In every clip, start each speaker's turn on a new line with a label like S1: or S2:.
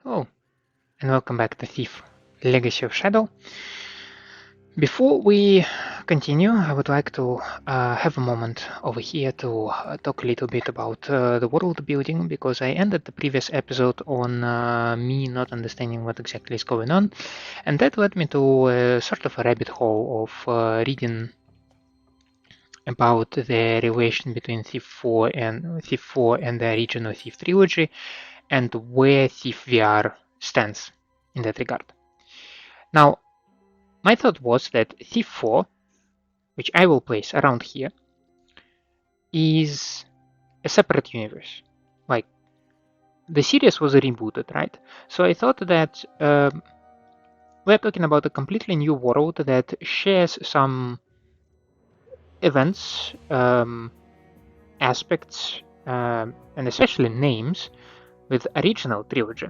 S1: Oh, and welcome back to Thief Legacy of Shadow. Before we continue, I would like to have a moment over here to talk a little bit about the world building, because I ended the previous episode on me not understanding what exactly is going on, and that led me to sort of a rabbit hole of reading about the relation between Thief 4 and the original Thief trilogy, and where Thief VR stands in that regard. Now, my thought was that Thief 4, which I will place around here, is a separate universe. Like, the series was rebooted, right? So I thought that we're talking about a completely new world that shares some events, aspects, and especially names with original trilogy.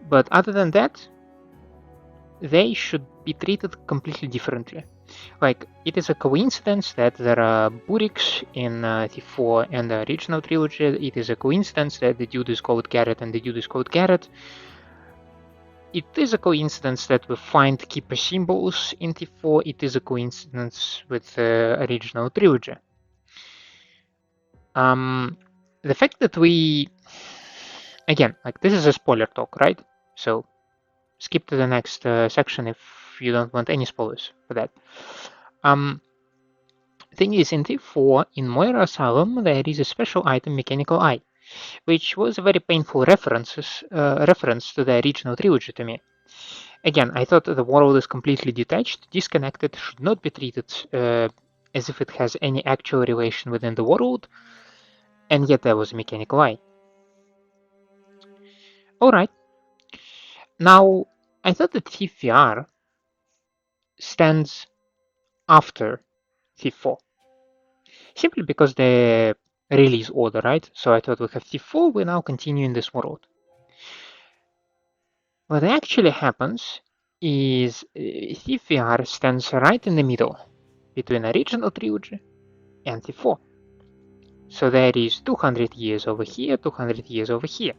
S1: But other than that, they should be treated completely differently. Like, it is a coincidence that there are Buriks in Thief 4 and the original trilogy. It is a coincidence that the dude is called Garrett and the dude is called Garrett. It is a coincidence that we find keeper symbols in Thief 4. It is a coincidence with the original trilogy. The fact that we... Again, like, this is a spoiler talk, right? So skip to the next section if you don't want any spoilers for that. Thing is, in Thief 4, in Moira Asylum, there is a special item, Mechanical Eye, which was a very painful reference to the original trilogy to me. Again, I thought the world is completely detached, disconnected, should not be treated as if it has any actual relation within the world, and yet there was a Mechanical Eye. Alright. Now, I thought that Thief VR stands after Thief 4. Simply because the release order, right? So I thought we have Thief 4, we now continue in this world. What actually happens is Thief VR stands right in the middle between original trilogy and Thief 4. So there is 200 years over here, 200 years over here.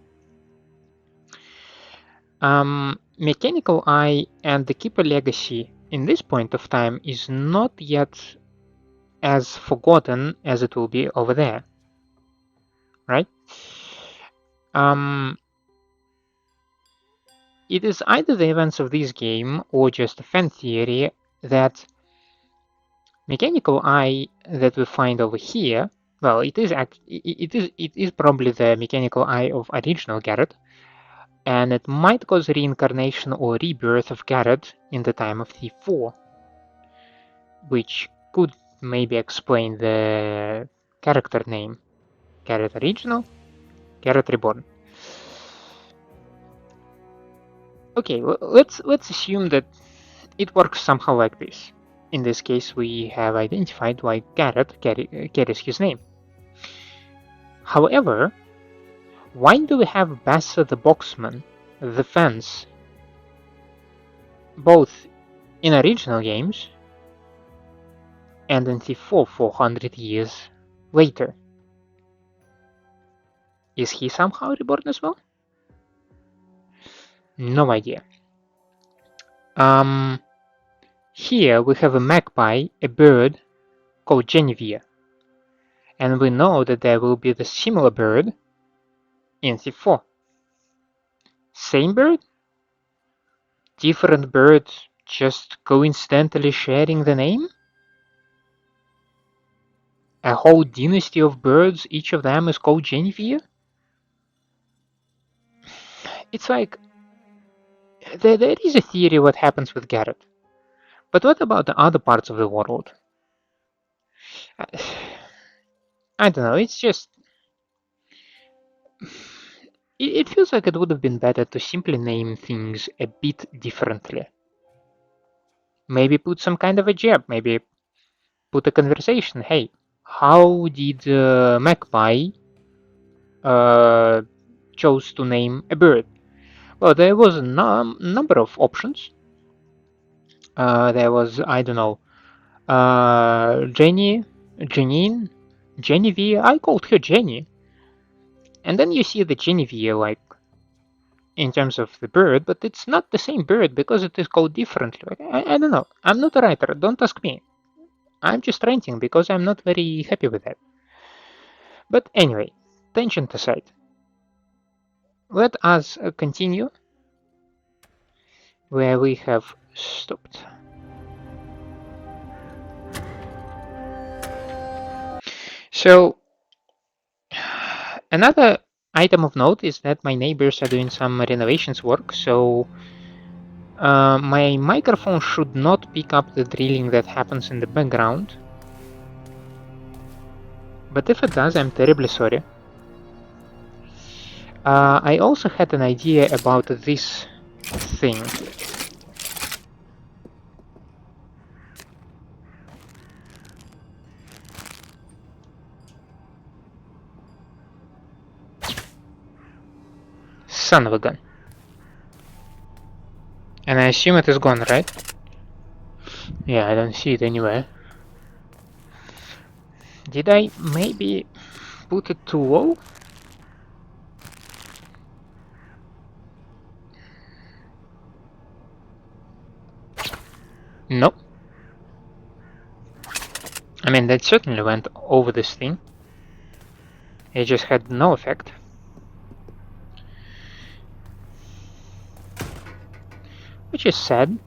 S1: Mechanical Eye and the Keeper Legacy in this point of time is not yet as forgotten as it will be over there, right? It is either the events of this game or just a fan theory that Mechanical Eye that we find over here, well, it is probably the Mechanical Eye of original Garrett, and it might cause reincarnation or rebirth of Garrett in the time of Thief 4, which could maybe explain the character name. Garrett Original, Garrett Reborn. Okay, let's assume that it works somehow like this. In this case, we have identified why Garrett carries his name. However, why do we have Bassa the Boxman, the fence, both in original games and in Thief 4 400 years later? Is he somehow reborn as well? No idea. Here we have a magpie, a bird called Jenivere, and we know that there will be the similar bird in Thief 4. Same bird? Different bird just coincidentally sharing the name? A whole dynasty of birds, each of them is called Jenivere? It's like, there is a theory what happens with Garrett. But what about the other parts of the world? I don't know, it's just... It feels like it would have been better to simply name things a bit differently. Maybe put some kind of a jab, maybe put a conversation. Hey, how did Magpie chose to name a bird? Well, there was a number of options. There was, I don't know, Jenny, Janine, Jenivere. I called her Jenny. And then you see the Jenivere, like, in terms of the bird, but it's not the same bird because it is called differently. I don't know. I'm not a writer. Don't ask me. I'm just ranting because I'm not very happy with that. But anyway, tangent aside, let us continue where we have stopped. So, another item of note is that my neighbors are doing some renovations work, so my microphone should not pick up the drilling that happens in the background. But if it does, I'm terribly sorry. I also had an idea about this thing. Son of a gun. And I assume it is gone, right? Yeah, I don't see it anywhere. Did I maybe put it too low? No. I mean, that certainly went over this thing. It just had no effect. Which is sad,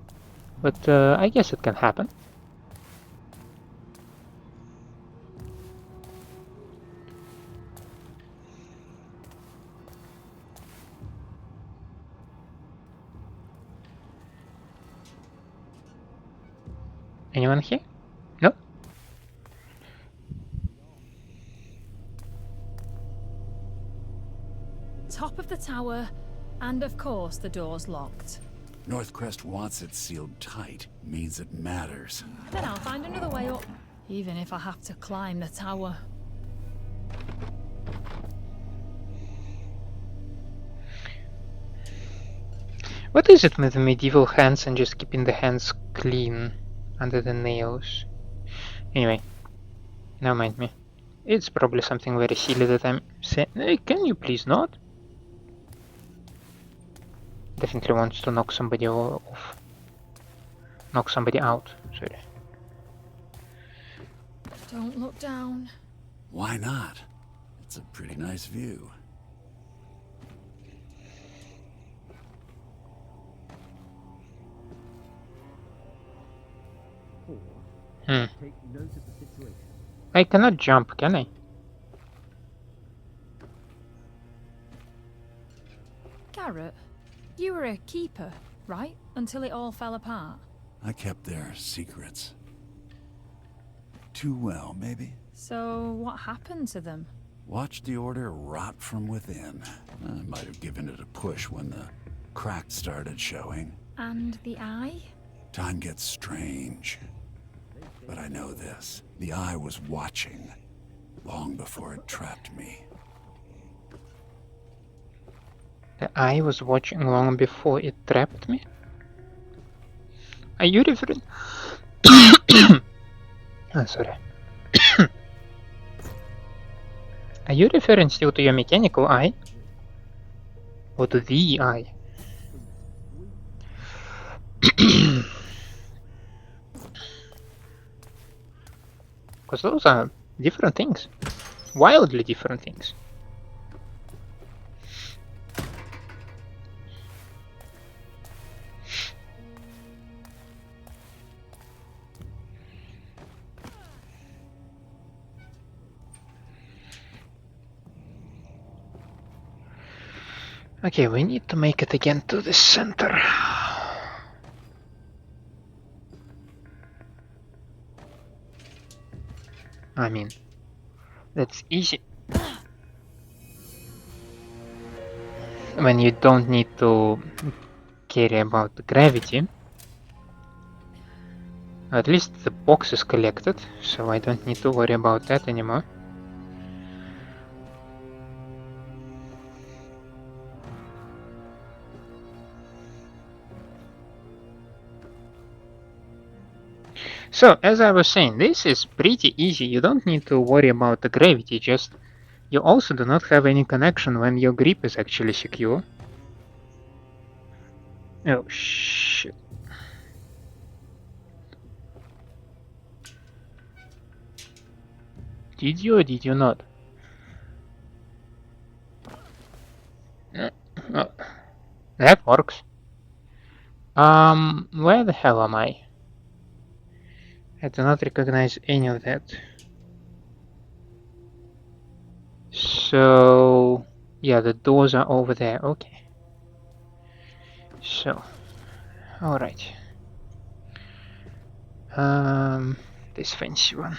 S1: but I guess it can happen. Anyone here? No?
S2: Top of the tower, and of course the door's locked.
S3: Northcrest wants it sealed tight. Means it matters.
S2: Then I'll find another way up, even if I have to climb the tower.
S1: What is it with the medieval hands and just keeping the hands clean under the nails? Anyway, never mind me. It's probably something very silly that I'm saying. Can you please not? Definitely wants to knock somebody off. Knock somebody out, sorry.
S2: Don't look down.
S3: Why not? It's a pretty nice view.
S1: I cannot jump, can I?
S2: Garrett, you were a keeper, right? Until it all fell apart.
S3: I kept their secrets. Too well, maybe?
S2: So what happened to them?
S3: Watched the order rot from within. I might have given it a push when the crack started showing.
S2: And the eye?
S3: Time gets strange. But I know this. The eye was watching long before it trapped me.
S1: The eye was watching long before it trapped me? Are you referring... oh, sorry. Are you referring still to your mechanical eye? Or to the eye? Because those are different things. Wildly different things. Okay, we need to make it again to the center. I mean, that's easy. When you don't need to care about the gravity. At least the box is collected, so I don't need to worry about that anymore. So, as I was saying, this is pretty easy. You don't need to worry about the gravity, just you also do not have any connection when your grip is actually secure. Oh shit. Did you or did you not? Oh, that works. Where the hell am I? I do not recognize any of that. So, yeah, the doors are over there. Okay. So, alright. This fancy one.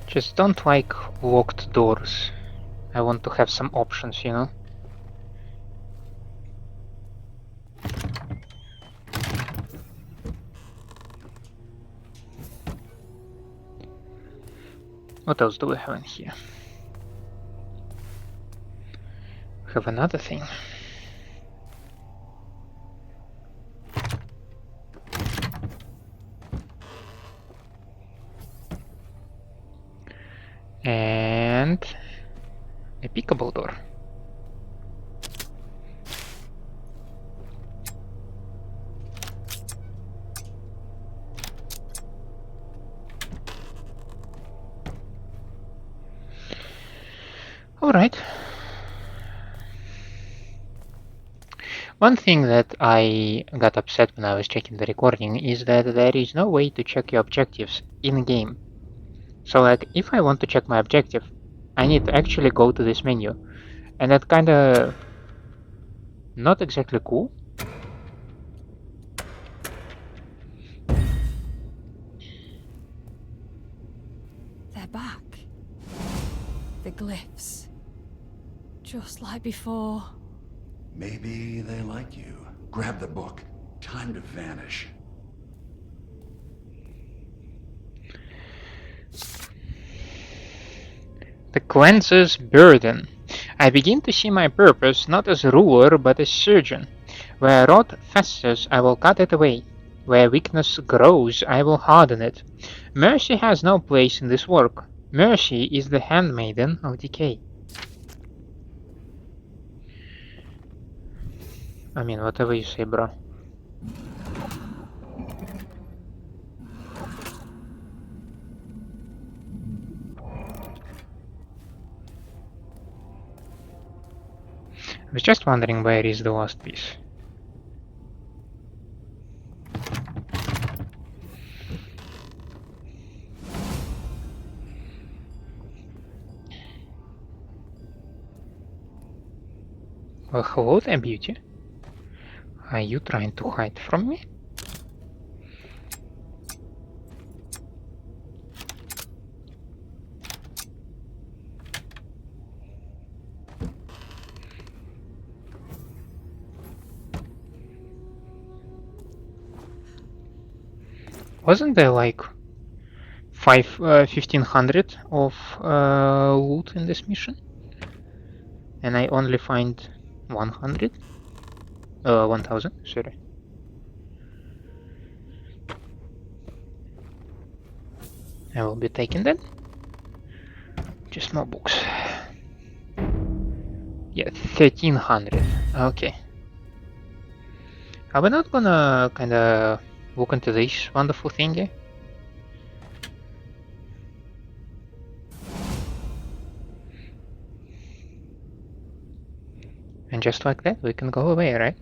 S1: Just don't like locked doors. I want to have some options, you know? What else do we have in here? We have another thing. And a pickable door. Alright. One thing that I got upset when I was checking the recording is that there is no way to check your objectives in-game. So like, if I want to check my objective, I need to actually go to this menu. And that kinda not exactly cool.
S2: They're back. The glyphs. Just like before.
S3: Maybe they like you. Grab the book. Time to vanish.
S1: The cleanser's burden. I begin to see my purpose not as ruler but as surgeon. Where rot festers, I will cut it away. Where weakness grows, I will harden it. Mercy has no place in this work. Mercy is the handmaiden of decay. I mean, whatever you say, bro. I was just wondering where is the last piece. Well, hello there, beauty. Are you trying to hide from me? Wasn't there like 1500 of loot in this mission? And I only find 100? 1000, sorry. I will be taking that. Just more books. Yeah, 1300. Okay. Are we not gonna kinda look into this wonderful thingy? And just like that, we can go away, right?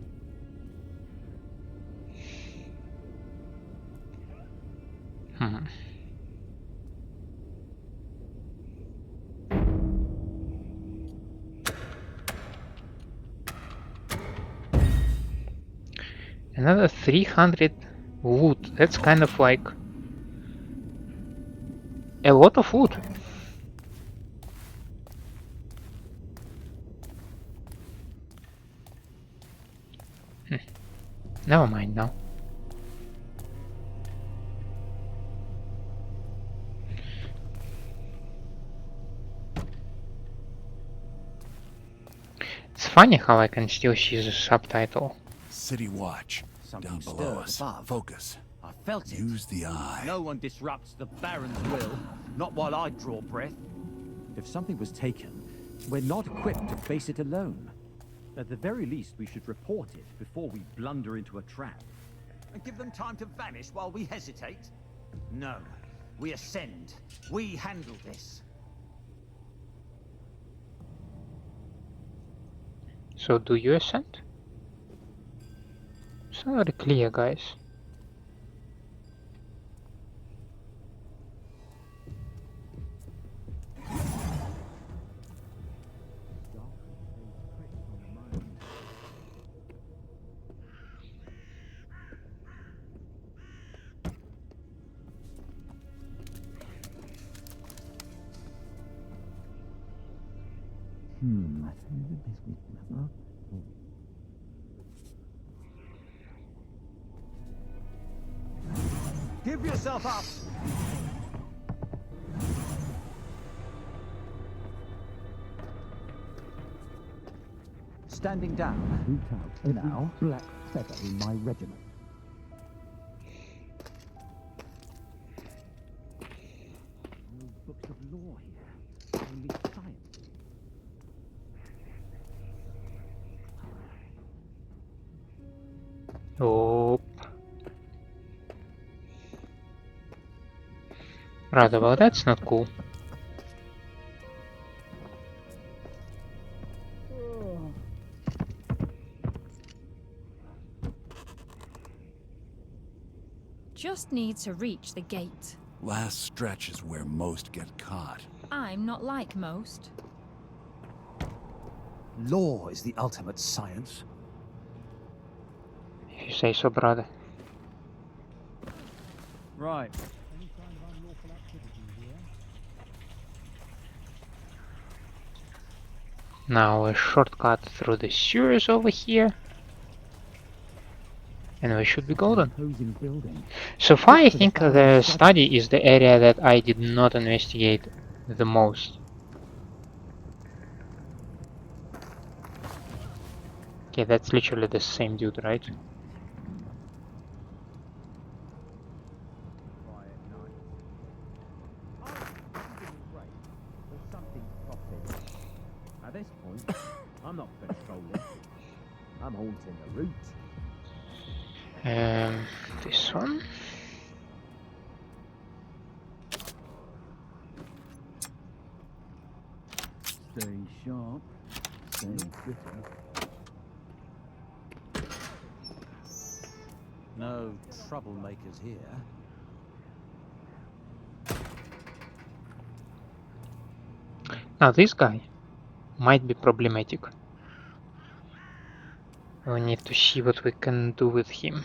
S1: Hmm. Another 300 loot. That's kind of like a lot of loot. Never mind now. It's funny how I can still see the subtitle.
S3: City Watch.
S4: something
S3: Down below
S4: stirred
S3: us.
S4: above.
S3: Focus.
S4: I felt it.
S3: Use the eye.
S4: No one disrupts the Baron's will. Not while I draw breath. If something was taken, we're not equipped to face it alone. At the very least, we should report it before we blunder into a trap. And give them time to vanish while we hesitate? No. We ascend. We handle this.
S1: So do you ascend? It's not very clear, guys.
S4: Give yourself up! Standing down. Root out now. Black feather in my regiment. No books of law here. Only science.
S1: Oh. Right, well, that's not cool.
S2: Just need to reach the gate.
S3: Last stretch is where most get caught.
S2: I'm not like most.
S4: Law is the ultimate science.
S1: If you say so, brother.
S4: Right.
S1: Now a shortcut through the sewers over here. And we should be golden. So far I think the study is the area that I did not investigate the most. Okay, that's literally the same dude, right?
S4: At this point, I'm not patrolling. I'm haunting the route.
S1: This one.
S4: Stay sharp. Stay bitter. No troublemakers here.
S1: Now this guy might be problematic. We need to see what we can do with him.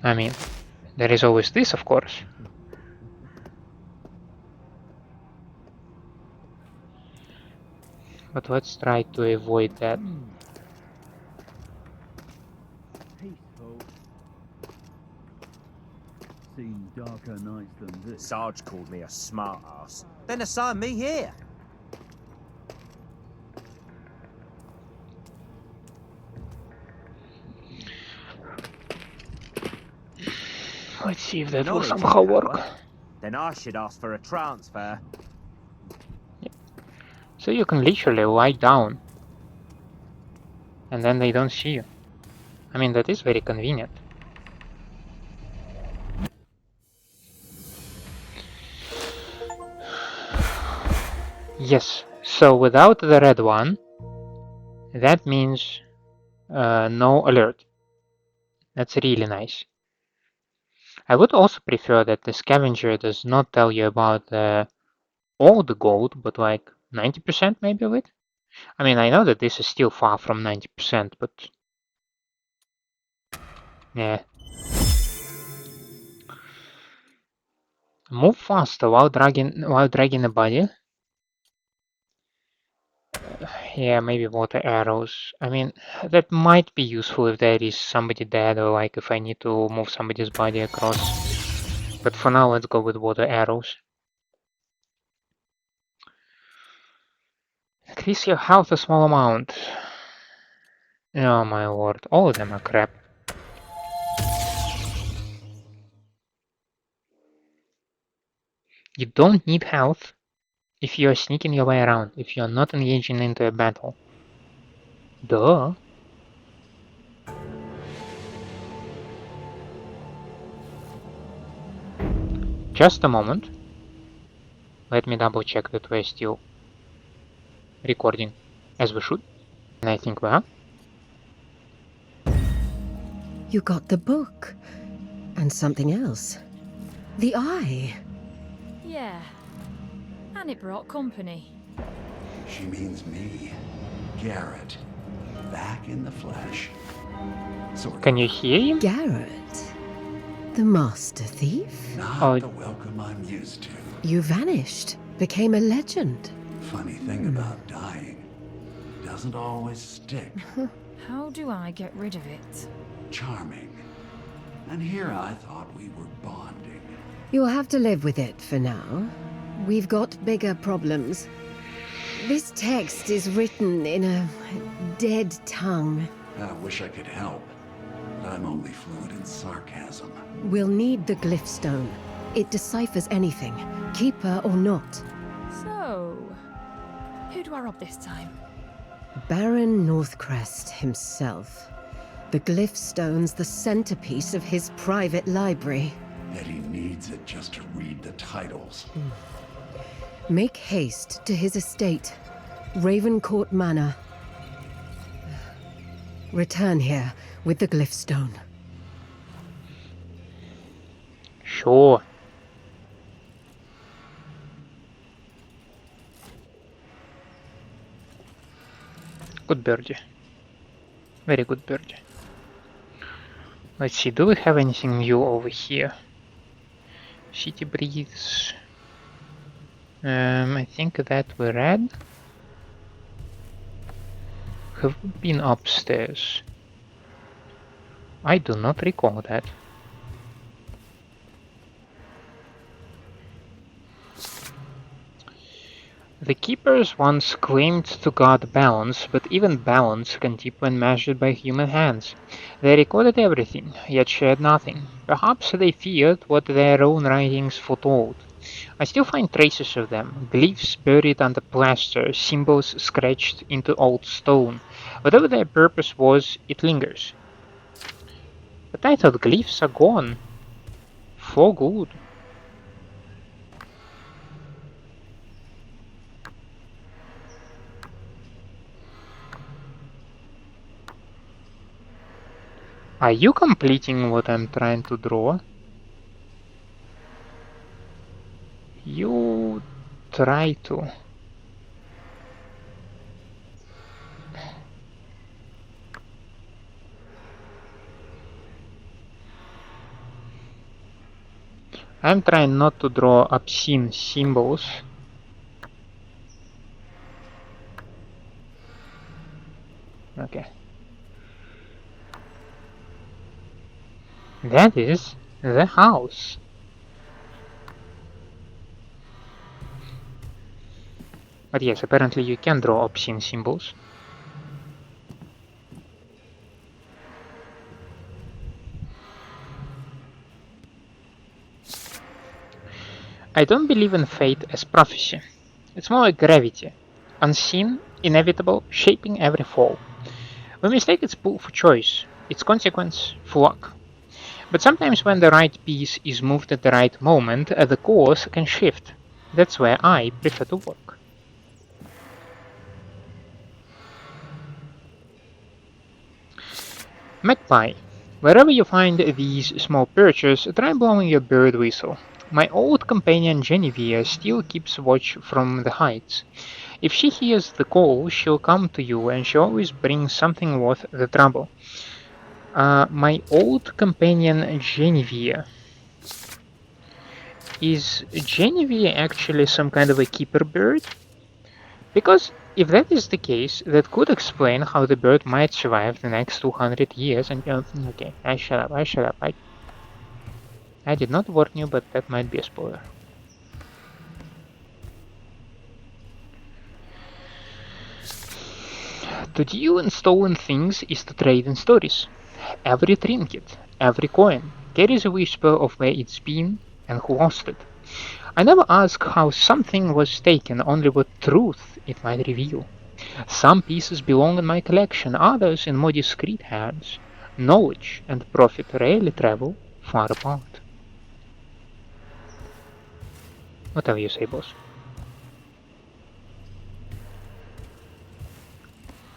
S1: I mean, there is always this, of course. But let's try to avoid that.
S4: Peaceful. Seen darker nights than this.
S5: Sarge called me a smart ass. Then assign me here.
S1: Let's see if that will
S5: Knowledge is
S1: somehow work.
S5: power. Then I should ask for a transfer.
S1: So you can literally lie down and then they don't see you. I mean, that is very convenient. Yes, so without the red one, that means no alert. That's really nice. I would also prefer that the scavenger does not tell you about all the gold, but like 90% maybe of it. I mean, I know that this is still far from 90%, but yeah. Move faster while dragging a body. Yeah, maybe water arrows. I mean, that might be useful if there is somebody dead or like if I need to move somebody's body across. But for now, let's go with water arrows. Increase your health a small amount. Oh my lord, all of them are crap. You don't need health if you are sneaking your way around, if you are not engaging into a battle. Duh. Just a moment. Let me double check that we're still recording as we should. And I think we are.
S6: You got the book. And something else. The eye.
S2: Yeah. And it brought company.
S3: She means me, Garrett, back in the flesh. Sort of.
S1: Can you hear him?
S6: Garrett. The master thief?
S3: Not
S1: Oh.
S3: the welcome I'm used to.
S6: You vanished. Became a legend.
S3: Funny thing about dying. Doesn't always stick.
S2: How do I get rid of it?
S3: Charming. And here I thought we were bonding.
S6: You'll have to live with it for now. We've got bigger problems. This text is written in a dead tongue.
S3: I wish I could help, but I'm only fluent in sarcasm.
S6: We'll need the glyph stone. It deciphers anything, keeper or not.
S2: So, who do I rob this time?
S6: Baron Northcrest himself. The glyph stone's the centerpiece of his private library.
S3: Yet he needs it just to read the titles.
S6: Make haste to his estate, Ravencourt Manor. Return here with the glyph stone.
S1: Sure. Good birdie. Very good birdie. Let's see, do we have anything new over here? City breathes. I think that we read. Have we been upstairs? I do not recall that. The keepers once claimed to guard balance, but even balance can tip when measured by human hands. They recorded everything, yet shared nothing. Perhaps they feared what their own writings foretold. I still find traces of them, glyphs buried under plaster, symbols scratched into old stone. Whatever their purpose was, it lingers. But I thought glyphs are gone. For good. Are you completing what I'm trying to draw? You try to. I'm trying not to draw obscene symbols. Okay. That is the house. But yes, apparently you can draw obscene symbols. I don't believe in fate as prophecy. It's more like gravity. Unseen, inevitable, shaping every fall. We mistake its pull for choice, its consequence for luck. But sometimes when the right piece is moved at the right moment, the course can shift. That's where I prefer to work. Magpie. Wherever you find these small perches, try blowing your bird whistle. My old companion Jenivere still keeps watch from the heights. If she hears the call, she'll come to you, and she always brings something worth the trouble. My old companion Jenivere. Is Jenivere actually some kind of a keeper bird? Because if that is the case, that could explain how the bird might survive the next 200 years and... okay, I shut up. I did not warn you, but that might be a spoiler. To deal in stolen things is to trade in stories. Every trinket, every coin, carries a whisper of where it's been and who lost it. I never ask how something was taken, only what truth it might reveal. Some pieces belong in my collection, others in more discreet hands. Knowledge and profit rarely travel far apart. Whatever you say, boss.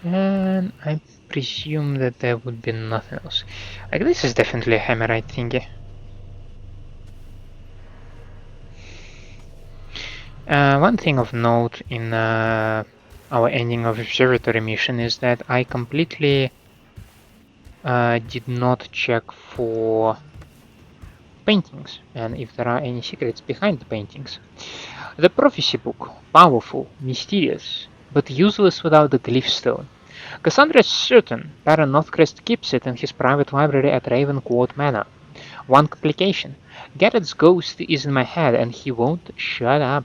S1: And I presume that there would be nothing else. Like, this is definitely a hammerite thingy. One thing of note in our ending of observatory mission is that I completely did not check for paintings and if there are any secrets behind the paintings. The prophecy book, powerful, mysterious, but useless without the glyph stone. Cassandra is certain Baron Northcrest keeps it in his private library at Ravencourt Manor. One complication: Garrett's ghost is in my head and he won't shut up.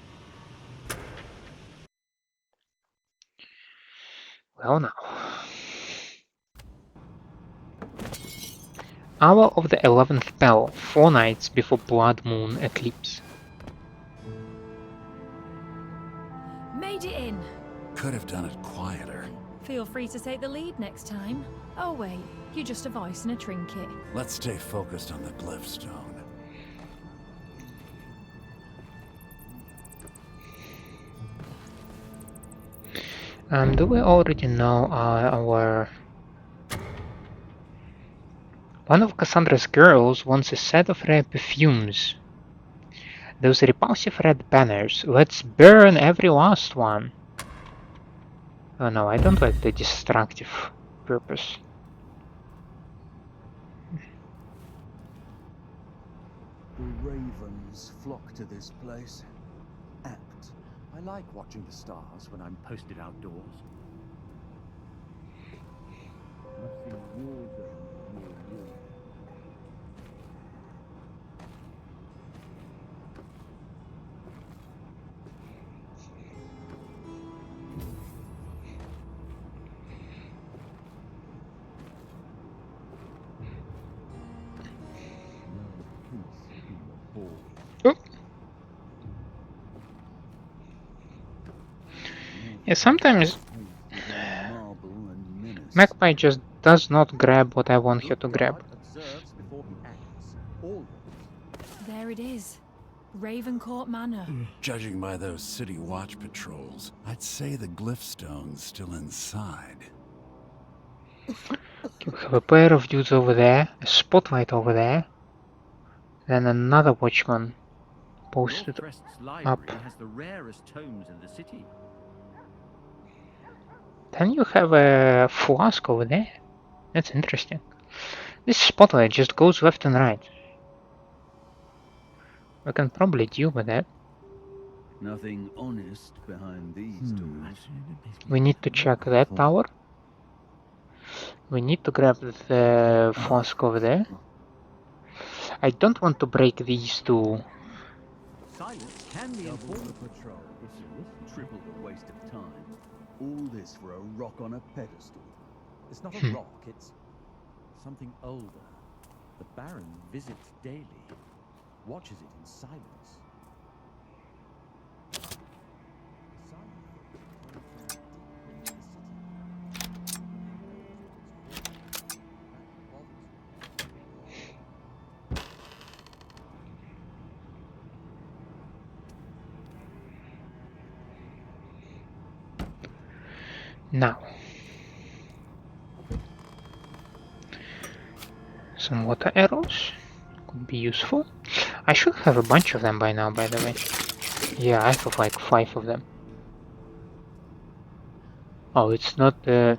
S1: Well now. Hour of the 11th bell, 4 nights before blood moon eclipse.
S2: Made it in.
S3: Could have done it quieter.
S2: Feel free to take the lead next time. Oh wait, you're just a voice and a trinket.
S3: Let's stay focused on the glyph stone.
S1: Do we already know our... One of Cassandra's girls wants a set of rare perfumes. Those repulsive red banners. Let's burn every last one. Oh no, I don't like the destructive purpose.
S7: The ravens flock to this place. Apt.
S4: I like watching the stars when I'm posted outdoors. I've seen war zones near you.
S1: Oh. Yeah, sometimes Magpie just does not grab what I want her to grab.
S2: There it is. Ravencourt Manor.
S3: Judging by those city watch patrols, I'd say the glyph stone's still inside.
S1: You have a pair of dudes over there, a spotlight over there, then another watchman posted
S4: Northcrest's
S1: up.
S4: library has the rarest tomes in the city.
S1: Then you have a flask over there. That's interesting. This spotlight just goes left and right. We can probably deal with that.
S7: Nothing honest behind these doors.
S1: We need to check that tower. We need to grab the flask over there. I don't want to break these two.
S4: Silence can be important.
S7: Patrol. Triple the waste of time. All this for a rock on a pedestal.
S4: It's not a rock, it's something older. The Baron visits daily, watches it in silence.
S1: Now. Some water arrows could be useful. I should have a bunch of them by now, by the way. Yeah, I have like 5 of them. Oh, it's not the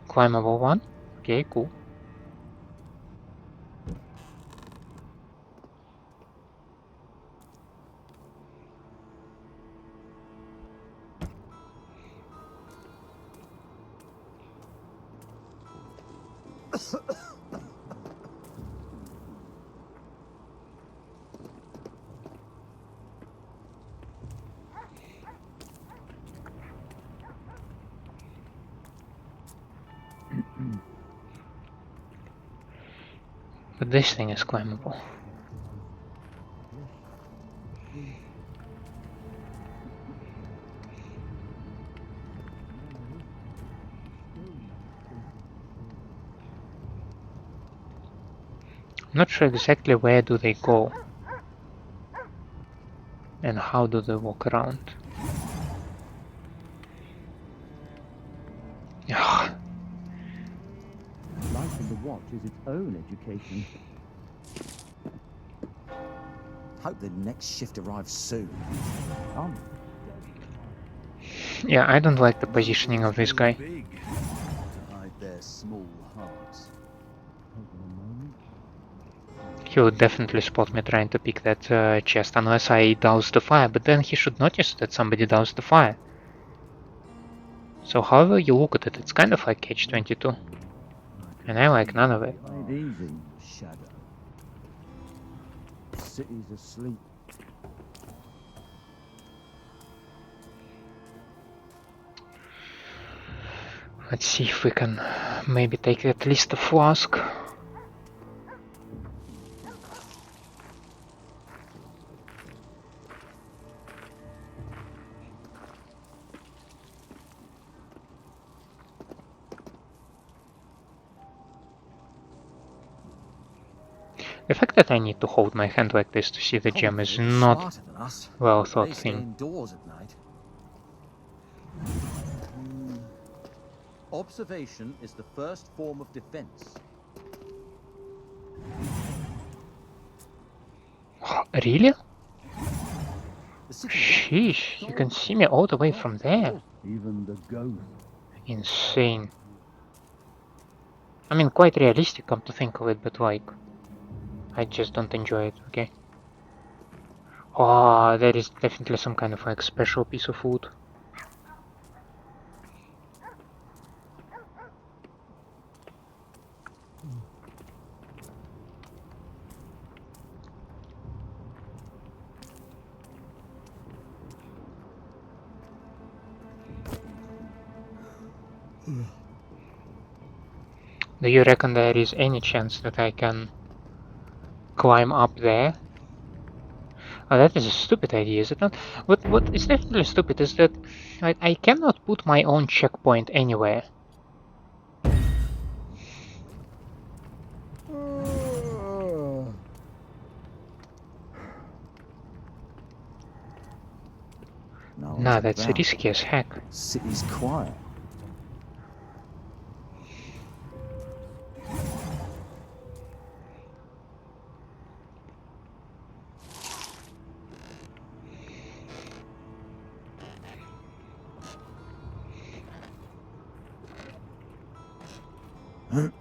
S1: climbable one? Okay, cool. But this thing is climbable. I'm not sure exactly where do they go and how do they walk around. Ugh.
S4: Life in the watch is its own education.
S5: Hope the next shift arrives soon.
S1: Yeah, I don't like the positioning of this guy.
S7: Big to hide their small hearts.
S1: He would definitely spot me trying to pick that chest unless I douse the fire, but then he should notice that somebody doused the fire. So however you look at it, it's kind of like Catch-22. And I like none of it.
S4: Ain't easy, Shadow. The city's asleep.
S1: Let's see if we can maybe take at least a flask. The fact that I need to hold my hand like this to see the gem is not
S5: Smarter than us.
S1: well
S5: They
S1: thought
S5: stay
S1: thing.
S5: indoors at night.
S7: Observation is the first form of defense.
S1: Really?
S5: The city
S1: Sheesh, you can see me all the way from there.
S4: Even the ghost.
S1: Insane. I mean, quite realistic, come to think of it, but like, I just don't enjoy it, okay? Oh, there is definitely some kind of like special piece of food. Do you reckon there is any chance that I can climb up there? Oh, that is a stupid idea, is it not? What is definitely stupid is that like, I cannot put my own checkpoint anywhere. Nah, that's risky as heck.
S5: city's quiet. Still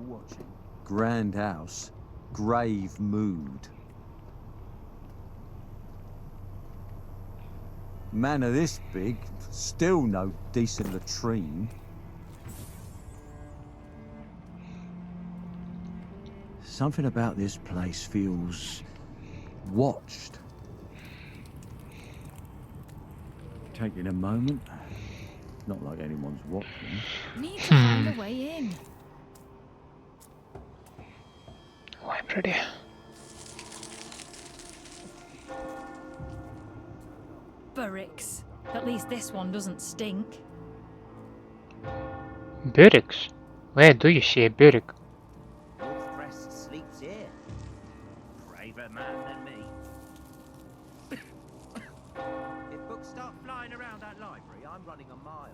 S5: watching. Grand house, grave mood. Manor this big, still no decent latrine. Something about this place feels watched. Taking a moment. Not like anyone's watching.
S2: Need to find a way in.
S1: Library.
S2: Barracks. At least this one doesn't stink.
S1: Barracks? Where do you see a barrack?
S5: Northcrest sleeps here. Braver man than me. If books start flying around that library, I'm running a mile.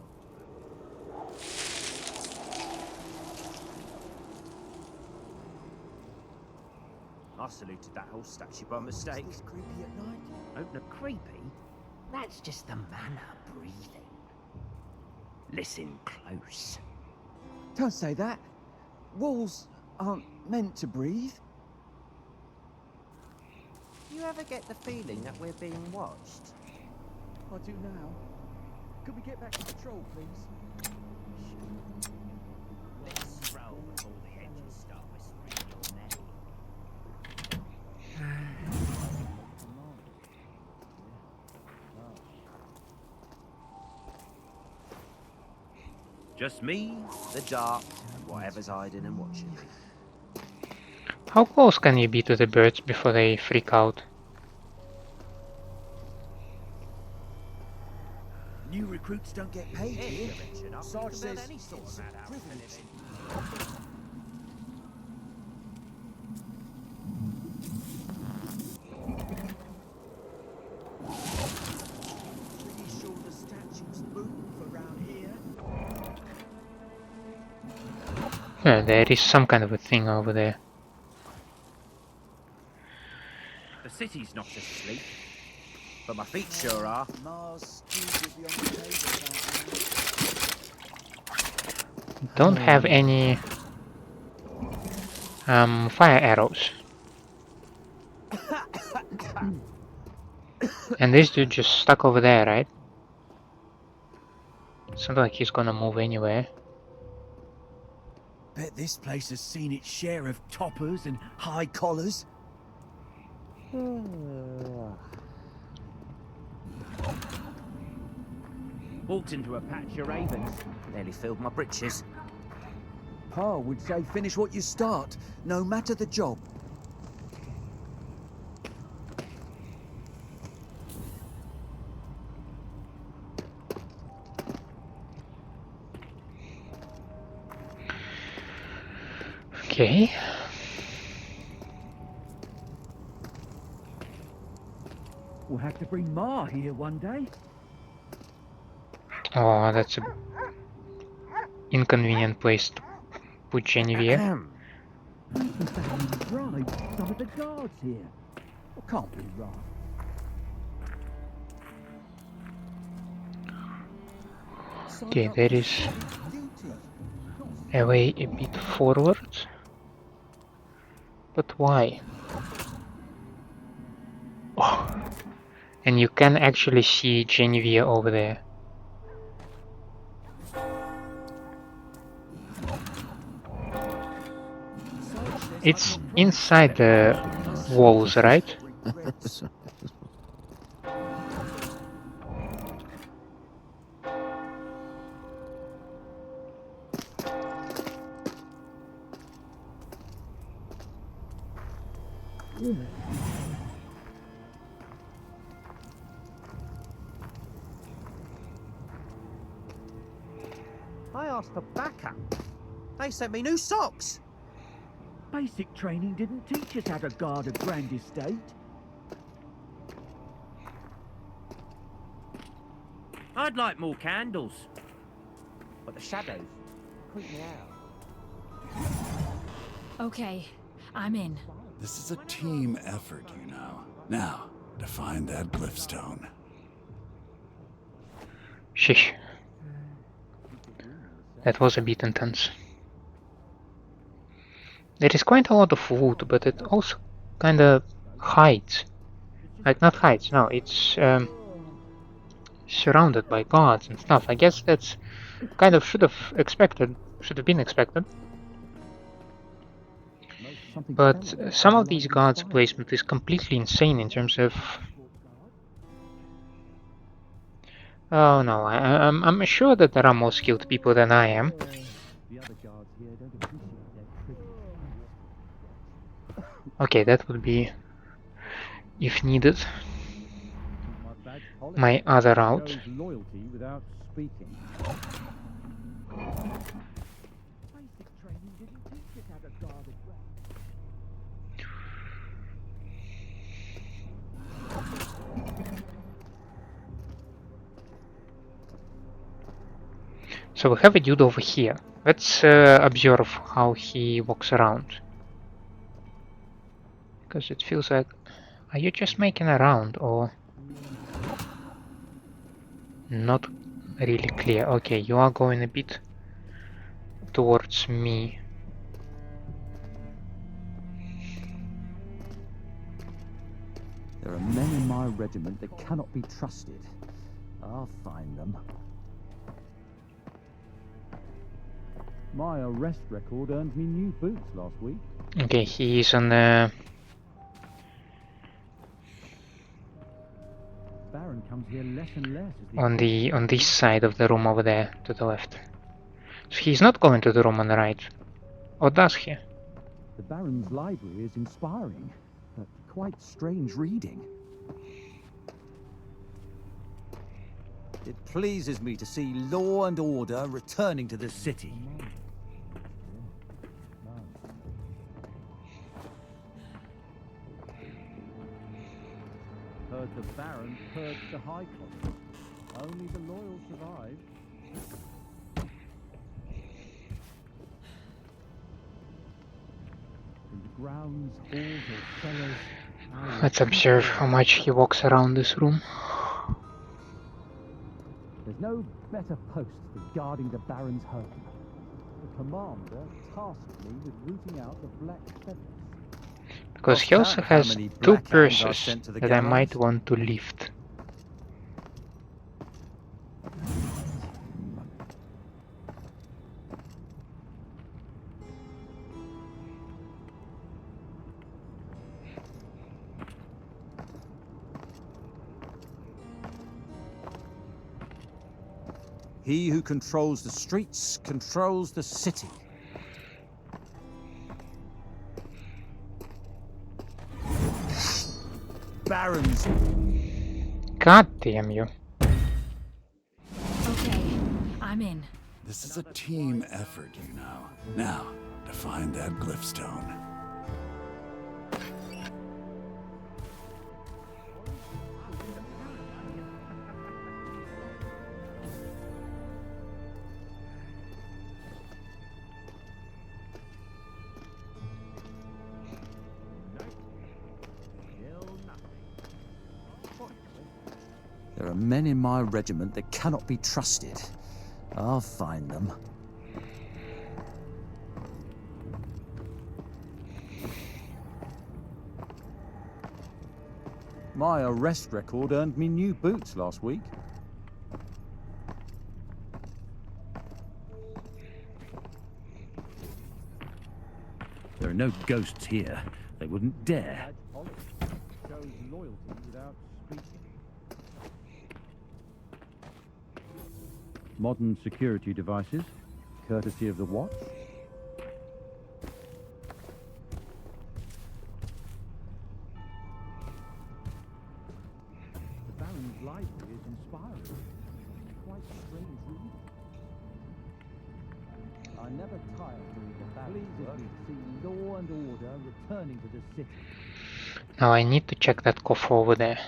S5: I saluted that whole statue by mistake.
S8: Is this creepy at night?
S5: Oh, no, creepy?
S8: That's just the manor breathing. Listen close. Don't say that. Walls aren't meant to breathe.
S5: You ever get the feeling that we're being watched?
S8: I do now. Could we get back to patrol, please?
S5: Let's stroll before the hedges start whispering your name.
S8: Just me, the dark, and whatever's hiding and watching me.
S1: How close can you be to the birds before they freak out?
S8: New recruits don't get paid here. Sarge says any sort of mad privilege. Pretty sure the statues move around here.
S1: Yeah, there is some kind of a thing over there.
S8: The city's not asleep, but my feet sure are.
S1: Don't have any fire arrows. And this dude just stuck over there, right? It's not like he's gonna move anywhere.
S8: Bet this place has seen its share of toppers and high collars.
S4: Walked into a patch of ravens.
S8: Nearly filled my britches. Pa would say finish what you start, no matter the job.
S1: Okay.
S4: We'll have to bring Ma here one day.
S1: Oh, that's a inconvenient place to put Jenivere.
S4: I think that would bribe some of the guards here. Well, can't be right.
S1: Okay, there is a way a bit forward. But why? Oh. And you can actually see Jenivere over there. It's inside the walls, right?
S8: I asked for backup. They sent me new socks.
S4: Basic training didn't teach us how to guard a grand estate.
S8: I'd like more candles. But the shadows creep me out.
S2: Okay, I'm in.
S3: This is a team effort, you know. Now, to find that glyph stone.
S1: Sheesh. That was a bit intense. There is quite a lot of wood, but it also kinda hides. Like, not hides, no, it's surrounded by guards and stuff. I guess that's kind of should have been expected. But some of these guards' placement is completely insane in terms of... Oh no, I'm sure that there are more skilled people than I am. Okay, that would be, if needed, my other route. So we have a dude over here. Let's observe how he walks around. Because it feels like... Are you just making a round or... Not really clear. Okay, you are going a bit towards me.
S4: There are men in my regiment that cannot be trusted. I'll find them. My arrest record earned me new boots last week.
S1: Okay, he is on the...
S4: Baron comes here less and less.
S1: on this side of the room over there, to the left. He's not going to the room on the right. Or does he?
S4: The Baron's library is inspiring, but quite strange reading.
S8: It pleases me to see law and order returning to the city.
S4: Heard the Baron purged the High Court. Only the loyal survive. In the grounds, halls, or cellars.
S1: Let's observe how much he walks around this room.
S4: There's no better post for guarding the Baron's home. The commander tasked me with rooting out the black feathers.
S1: Because he also has two purses that I might want to lift.
S8: He who controls the streets controls the city. Barons.
S1: God damn you.
S2: Okay, I'm in.
S3: This is a team effort, you know. Now, to find that glyph stone.
S8: There are men in my regiment that cannot be trusted. I'll find them. My arrest record earned me new boots last week.
S4: There are no ghosts here. They wouldn't dare. Shows loyalty without speaking. Modern security devices, courtesy of the watch. The Baron's library is inspiring. Quite strange reading. I never tire of reading the Baron's work. See law and order returning to the city.
S1: Now I need to check that coffer over there.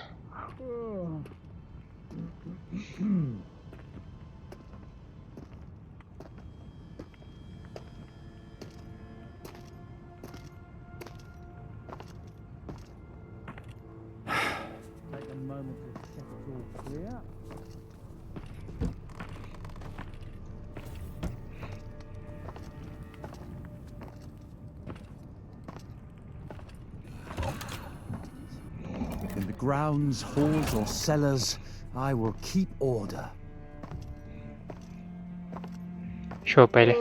S4: Take a moment to check it's all clear.
S8: In the grounds, halls, or cellars, I will keep order.
S1: Sure, Bailey.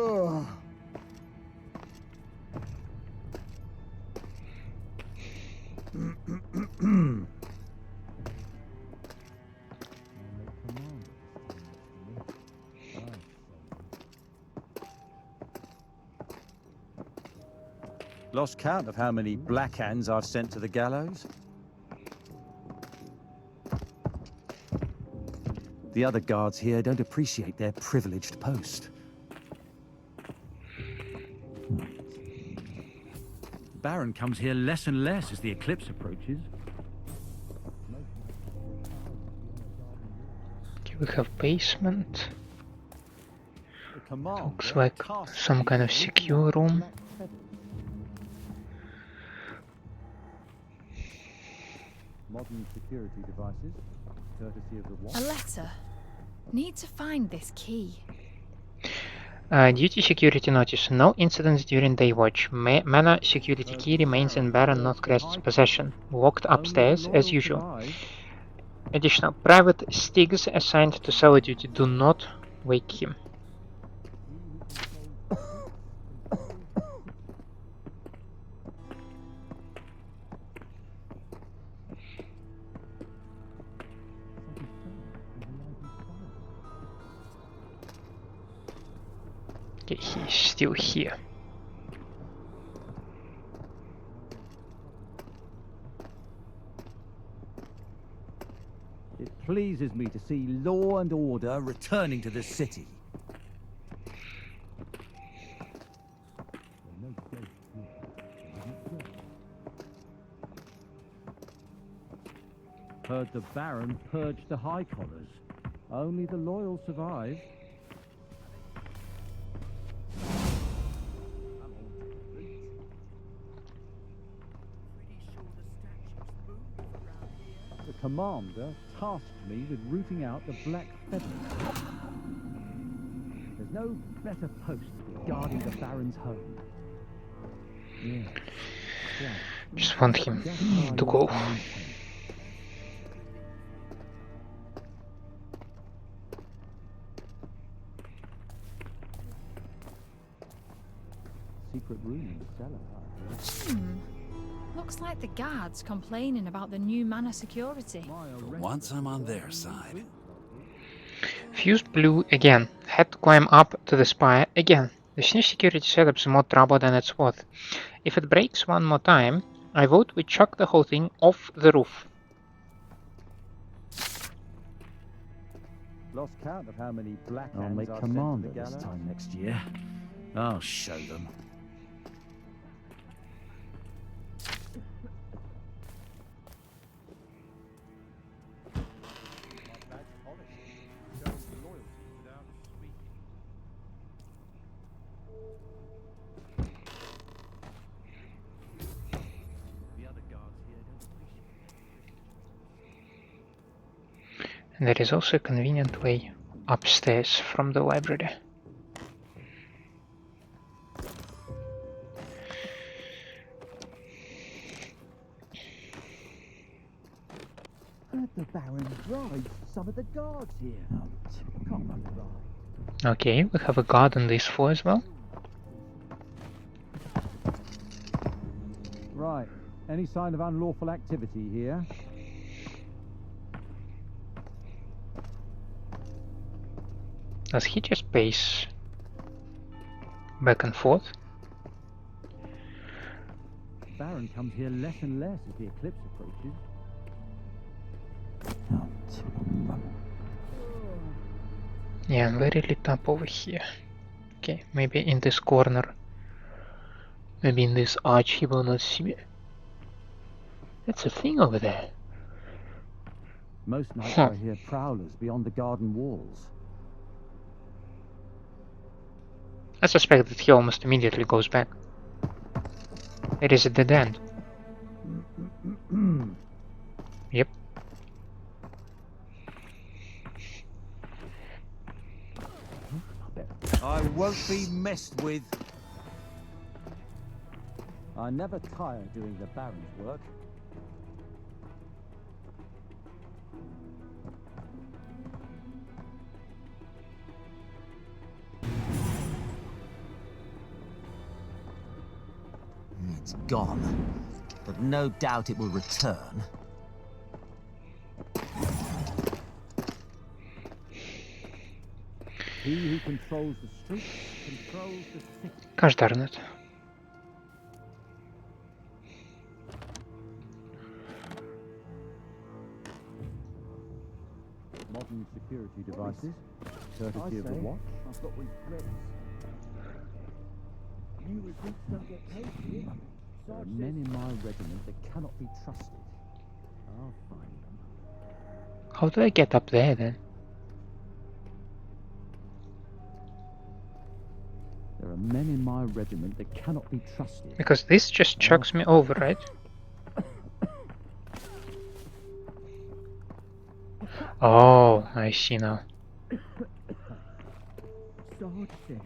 S8: Lost count of how many black hands I've sent to the gallows. The other guards here don't appreciate their privileged post.
S4: Baron comes here less and less as the eclipse approaches.
S1: Okay, we have basement.
S8: The commander
S1: Looks like
S8: tasked
S1: some
S8: me
S1: kind of
S8: with
S1: secure
S8: rooting out
S1: room.
S8: black feathers.
S4: Modern security devices, courtesy of the watch.
S2: A letter. Need to find this key.
S1: Duty security notice. No incidents during day watch. Manor security key remains in Baron Northcrest's possession. Locked upstairs as usual. Additional. Private Stigs assigned to cellar duty. Do not wake him. Okay, he's still here.
S4: It pleases me to see law and order returning to the city. Heard the Baron purged the High Collars. Only the loyal survive. The commander tasked me with rooting out the Black Feather. There's no better post for guarding the Baron's home. Yes.
S1: Just want him to go.
S4: Secret room in the cellar.
S2: Looks like the guards complaining about the new manor security.
S3: Once I'm on their side.
S1: Fuse blew again. Had to climb up to the spire again. This new security setup's more trouble than it's worth. If it breaks one more time, I vote we chuck the whole thing off the roof.
S4: Lost count of how many black I'll make commander this time next year. I'll show them.
S1: And there is also a convenient way upstairs from the library.
S4: Heard the Baron bribed some of the guards here. Can't remember right.
S1: Okay, we have a guard on this floor as well.
S4: Right. Any sign of unlawful activity here?
S1: Does he just pace back and forth?
S4: Baron comes here less and less as the eclipse approaches.
S1: Yeah, very lit up over here. Okay, maybe in this corner. Maybe in this arch he will not see me. That's a thing over there.
S4: Most nights I hear prowlers beyond the garden walls.
S1: I suspect that he almost immediately goes back. It is a dead end. Yep.
S8: I won't be messed with.
S4: I never tire doing the Baron's work.
S8: It's gone, but no doubt it will return.
S4: He who controls the streets controls the city.
S1: Gosh darn it.
S4: Modern security devices, courtesy of the watch. I've got regrets. New recruits don't get paid here. There are men in my regiment that cannot be trusted. I'll find them.
S1: How do I get up there then?
S4: There are men in my regiment that cannot be trusted.
S1: Because this just chucks me over, right? Oh, I see now.
S4: Sarge said,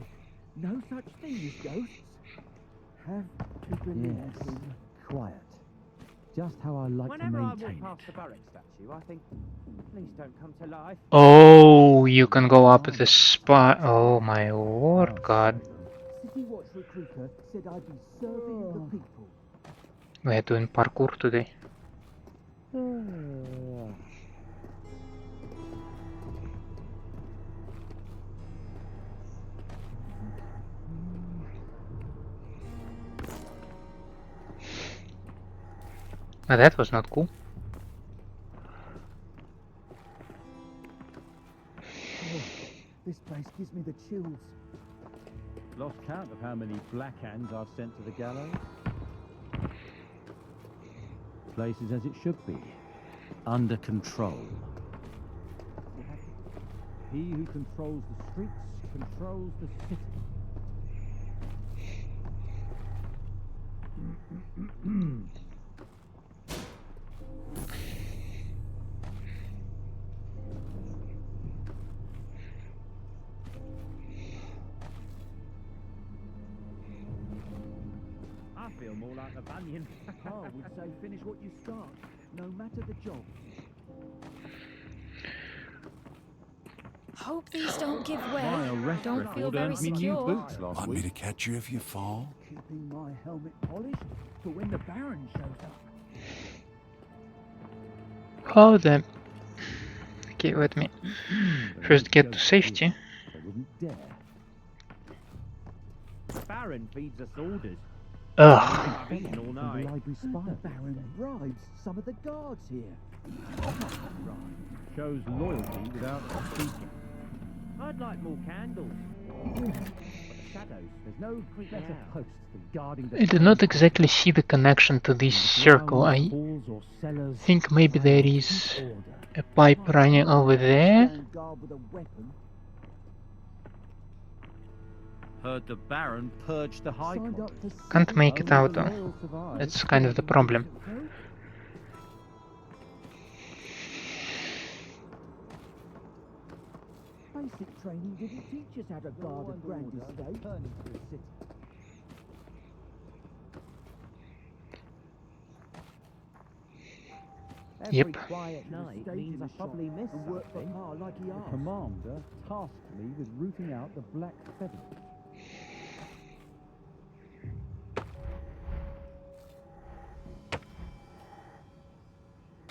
S4: no such thing as ghosts. Have to believe in quiet. Just how I like to maintain it.
S8: The barrack statue, I think, please don't come to life.
S1: Oh, you can go up the spot. Oh my lord, god.
S4: City Watch recruiter said I'd be serving the people.
S1: We are doing parkour today. Now that was not cool.
S4: This place gives me the chills. Lost count of how many black hands I've sent to the gallows. Place is as it should be. Under control. He who controls the streets controls the city. I feel more like a bunion. I would say finish what you start, no matter the job.
S2: Hope these don't give way.
S4: My arrest
S2: Don't feel
S4: record
S2: very
S4: earned me new
S2: secure.
S4: boots last
S3: Want me
S4: week.
S3: to catch you if you fall?
S4: Keeping my helmet polished for when the Baron shows up.
S1: Hold them. Okay, let me first get to safety.
S4: I wouldn't dare. The Baron feeds us orders.
S1: Ugh.
S4: I've eaten all night. The library spy. The Baron bribes some of the guards here. Shows loyalty without speaking. I'd like more candles. But the shadows, there's no better post for guarding the...
S1: I do not exactly see the connection to this circle. I think maybe there is a pipe running over there.
S4: Heard the Baron purged the High Court.
S1: Can't make it out though. That's kind of the problem.
S8: Basic training didn't teach us how to guard a grand estate.
S1: Yep.
S8: Every quiet night means I probably missed something. Like he
S4: The
S8: asked.
S4: commander tasked me with rooting out the Black Feather.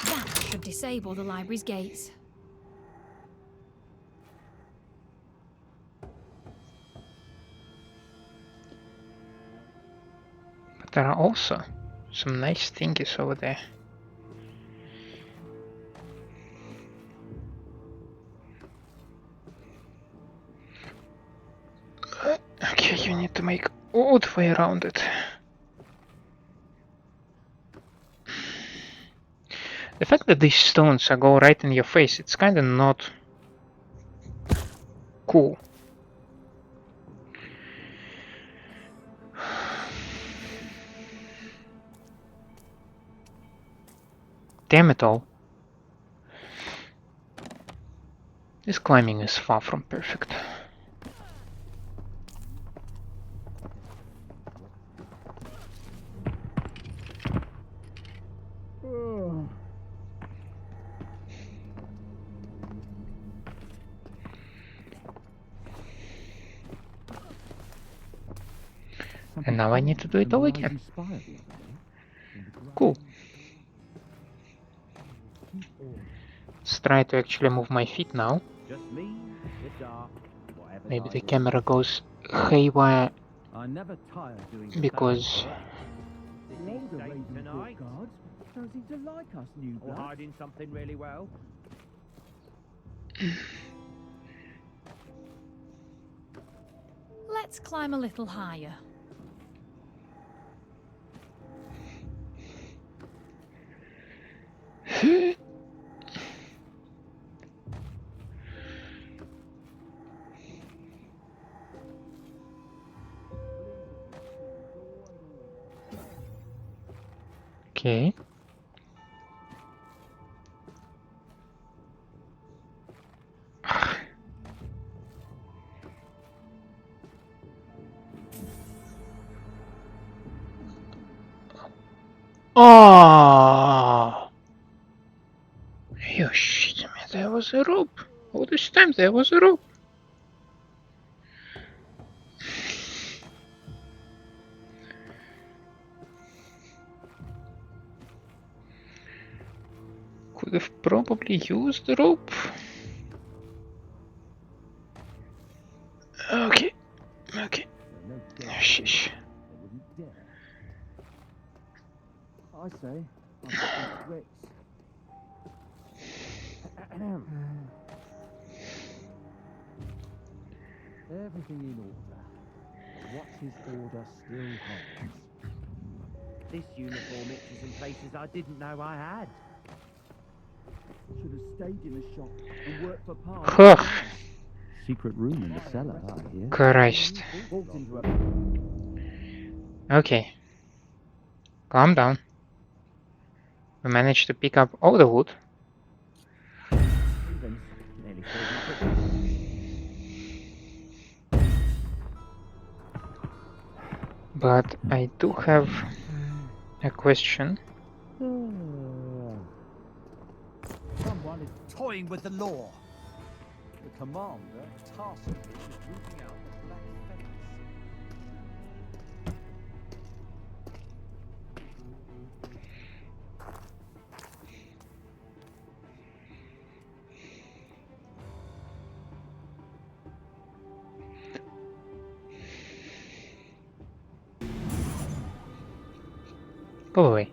S2: That should disable the library's gates.
S1: But there are also some nice thingies over there. Okay, you need to make all the way around it. The fact that these stones go right in your face, it's kinda not cool. Damn it all. This climbing is far from perfect. And now I need to do it all again. Cool. Let's try to actually move my feet now.
S4: Just me, the dark, whatever.
S1: Maybe the camera goes haywire
S4: I never tire doing the
S1: because
S4: The older Ravencourt guards don't seem to like us new blood. Or hiding something really well.
S2: Let's climb a little higher.
S1: Okay. Oh! You shitting me, there was a rope. All this time there was a rope. Could have probably used the rope. Okay. Okay. Sheesh.
S8: I say,
S4: Everything in order. What his order still holds. This uniform itches in places I didn't know I had.
S7: Should have stayed in the shop and worked for Pa.
S1: Ugh,
S4: Secret room in the cellar, I hear.
S1: Christ.
S7: Walked into a...
S1: Okay. Calm down. We managed to pick up all the wood.
S4: Stevens nearly filled my foot.
S1: But I do have a question.
S8: Someone is toying with the law. The commander tasked me with rooting out the black fence.
S1: Go away.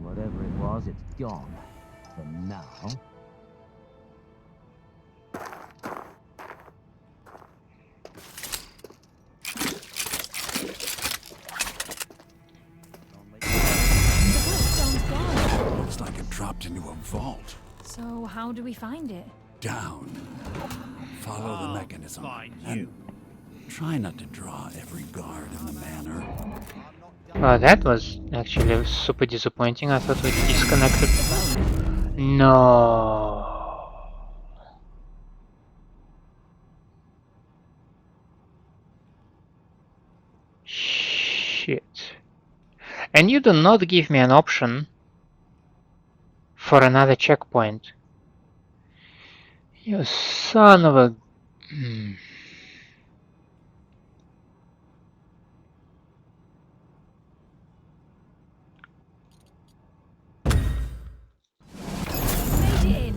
S8: Whatever it was, it's gone. For now.
S2: Stone's gone.
S3: Looks like it dropped into a vault.
S2: So how do we find it?
S3: Down. Follow the mechanism. And try not to draw every guard in the manor.
S1: That was actually super disappointing. I thought we disconnected. No. Shit. And you do not give me an option for another checkpoint. You son of a...
S2: Made it in.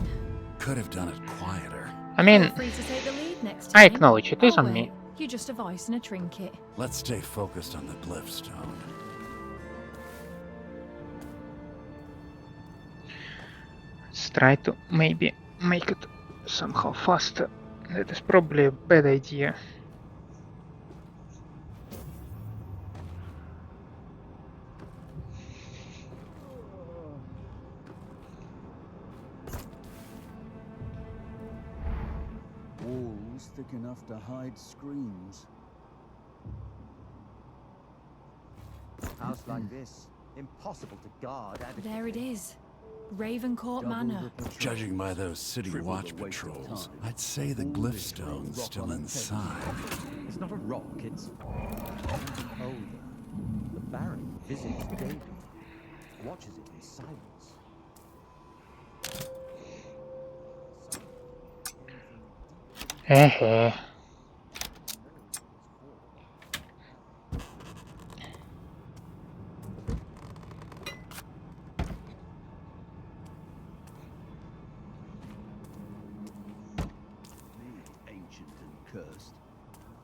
S3: Could have done it quieter.
S1: I mean,
S2: Feel free to take the lead next
S1: I
S2: time.
S1: acknowledge it is
S2: Oh,
S1: on
S2: wait.
S1: me.
S2: You're just a voice and a trinket.
S3: Let's stay focused on the glyph stone.
S1: Let's try to maybe make it somehow faster. That is probably a bad idea.
S7: Walls thick enough to hide screams.
S8: House like this, impossible to guard.
S2: There it is. Ravencourt Manor.
S3: Judging by those city
S7: Triple
S3: watch
S7: the waste of
S3: patrols,
S7: time.
S3: I'd say the
S7: All
S3: glyph
S7: this for a
S3: stone's
S7: rock
S3: still
S7: on a
S3: inside.
S4: It's not a rock, it's older. The Baron visits daily, watches it in silence.
S1: Eh.
S7: Ancient and cursed.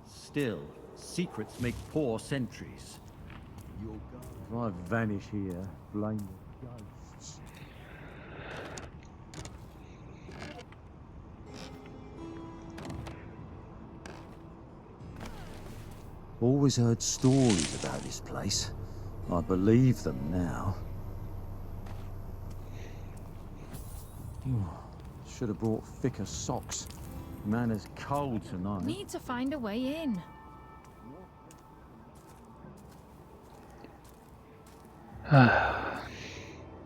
S4: Still, secrets make poor sentries.
S7: Your guard.
S5: If I vanish here, blame the ghosts.
S8: Always heard stories about this place. I believe them now.
S5: Should have brought thicker socks. Man is cold tonight.
S2: Need to find a way in.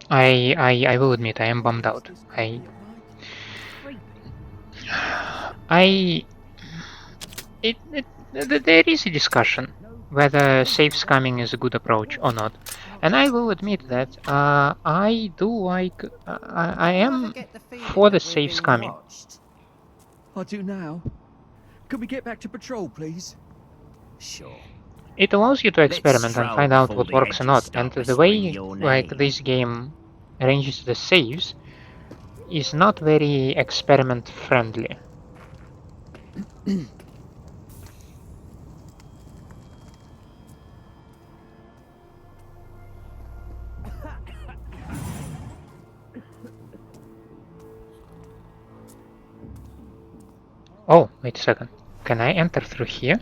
S1: I will admit I am bummed out. There is a discussion whether safe scamming is a good approach or not, and I will admit that I do like I am for the safe scamming.
S7: I do now. Could we get back to patrol, please?
S8: Sure.
S1: It allows you to experiment and
S8: stroll
S1: find out
S8: before
S1: what
S8: the
S1: works and
S8: edges
S1: not, and
S8: start
S1: the way
S8: whispering your
S1: like
S8: name.
S1: this game arranges the saves is not very experiment friendly. Oh, wait a second. Can I enter through here?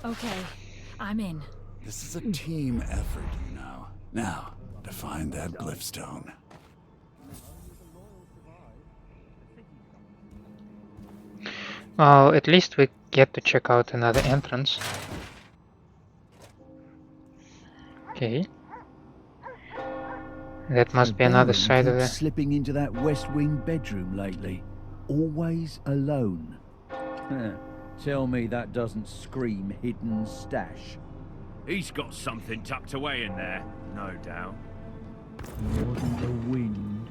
S2: Okay, I'm in.
S3: This is a team effort, you know. Now, to find that glyph stone.
S1: Well, at least we get to check out another entrance. Okay. That must be another
S7: Baron
S1: side of
S7: keeps
S1: the...
S7: slipping into that west wing bedroom lately. Always alone.
S4: Tell me that doesn't scream hidden stash.
S5: He's got something tucked away in there, no doubt.
S7: It wasn't the wind.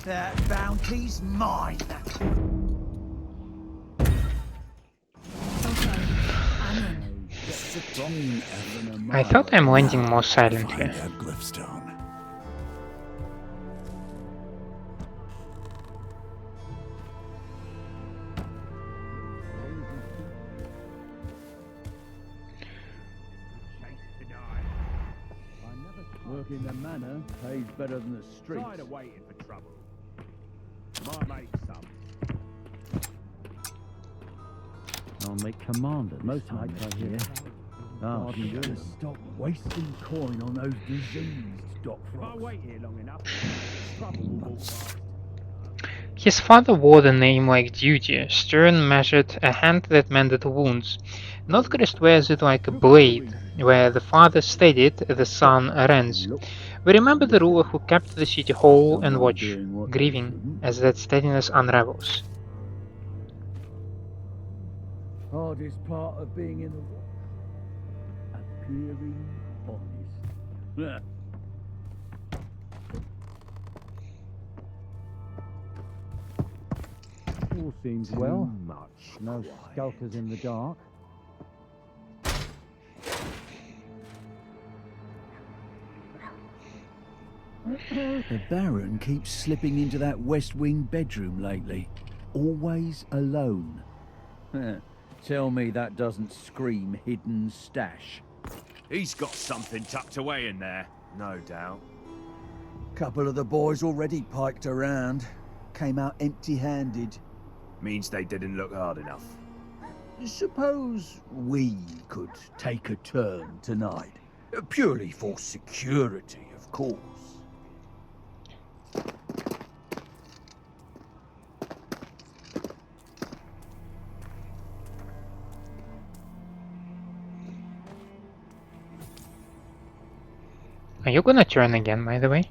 S8: That bounty's mine.
S2: Okay, I'm in.
S3: This is a team effort.
S1: I thought I'm landing
S3: Now,
S1: more
S3: to
S1: silently.
S3: find that glyph stone.
S7: Working the manor pays better than the streets.
S5: Tired of waiting for trouble. Might make some.
S4: I'll make commander.
S7: Most nights I hear.
S4: Oh,
S7: You gotta stop wasting coin on those diseased dock
S5: If I
S7: frogs.
S5: wait here long enough, trouble will walk past.
S1: His father wore the name like duty. Stern measured a hand that mended wounds. Northcrest wears it like a blade. Where the father steadied, the son rends. We remember the ruler who kept the city whole and watch, grieving as that steadiness unravels.
S7: Hardest part of being in the war. Appearing honest.
S4: all seems well. No skulkers in the dark.
S7: The Baron keeps slipping into that west wing bedroom lately. Always alone.
S4: Tell me that doesn't scream hidden stash.
S5: He's got something tucked away in there, no doubt.
S8: Couple of the boys already piked around. Came out empty-handed.
S5: Means they didn't look hard enough.
S8: Suppose we could take a turn tonight. Purely for security, of course.
S1: Are you gonna turn again, by the way?